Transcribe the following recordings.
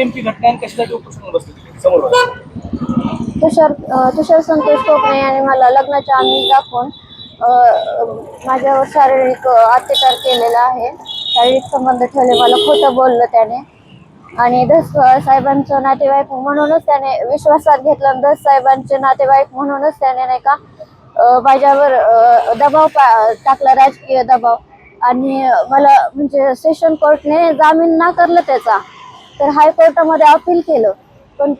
नेमकी घटना आणि कशासाठी उपोषण बसले समोर? तुषार संतोष कोकणे यांनी मला लग्नाच्या आमिष दाखवून माझ्यावर शारीरिक अत्याचार केलेला आहे. शारीरिक संबंध ठेवले, मला खोटं बोललं त्याने. आणि धस साहेबांचं नातेवाईक म्हणूनच त्याने विश्वासात घेतलं. धस साहेबांचे नातेवाईक म्हणूनच त्याने नाही का माझ्यावर दबाव टाकला, राजकीय दबाव. आणि मला म्हणजे सेशन कोर्टने जामीन नाकारलं त्याचा, तर हायकोर्टामध्ये अपील केलं. पण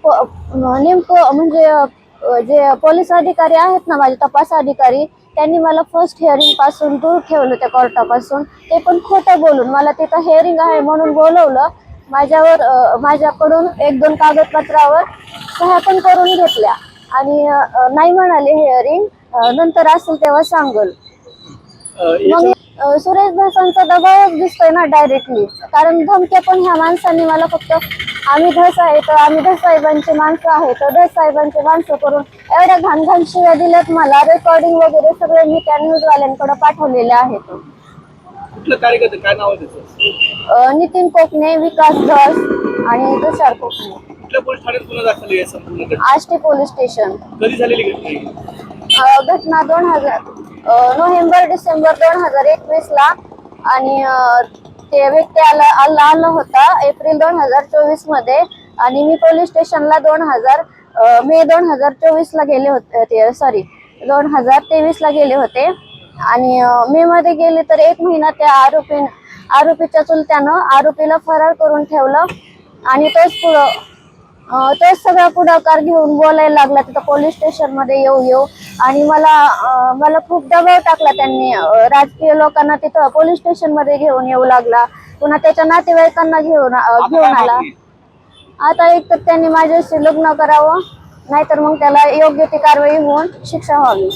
नेमकं म्हणजे जे पोलीस अधिकारी आहेत ना, माझे तपास अधिकारी, त्यांनी मला फर्स्ट हिअरिंग पासून दूर ठेवलं त्या कोर्टापासून. ते पण खोटं बोलून मला तिथं हिअरिंग आहे म्हणून बोलवलं. माझ्याकडून 1-2 कागदपत्रावर सह्या पण करून घेतल्या आणि नाही म्हणाले हिअरिंग, नंतर असेल तेव्हा सांगल. मग सुरेश धसांचा दबावच दिसतोय ना डायरेक्टली. कारण धमक्या पण ह्या माणसांनी मला फक्त आम्ही धस आहे तर आम्ही धस साहेबांचे माणसं आहे तर धस साहेबांचे माणसं करून एवढ्या घाण शिव्या दिल्यात मला. रेकॉर्डिंग वगैरे सगळे मी त्या न्यूजवाल्यांकडे पाठवलेले आहेत. कुठलं कार्यकर्ते, काय नाव आहे त्याचं? नितीन कोकणे, विकास धस आणि तुषार कोकणे. कुठल्या पोलीस ठाण्यात गुन्हा दाखल आहे संपूर्ण? Ashti police station. कधी झालेली घटना? घटना 2000 नोव्हेंबर-डिसेंबर 2021 ला. आणि ते व्यक्ती आला होता एप्रिल 2024 मध्ये. आणि मी पोलीस स्टेशनला मे 2024 ला गेले होते, सॉरी 2023 ला गेले होते. आणि मे मध्ये गेले तर 1 महिना त्या आरोपीच्या चुलत्यानं आरोपीला फरार करून ठेवलं. आणि तोच सगळा पुढाकार घेऊन बोलायला लागला तिथं पोलीस स्टेशन मध्ये येऊ. आणि मला खूप दबाव टाकला त्यांनी. राजकीय लोकांना तिथं पोलीस स्टेशन मध्ये घेऊन येऊ लागला. पुन्हा त्याच्या नातेवाईकांना घेऊन आला. आता एक तर त्यांनी माझ्याशी लग्न करावं, नाहीतर मग त्याला योग्य ती कारवाई होऊन शिक्षा व्हावी.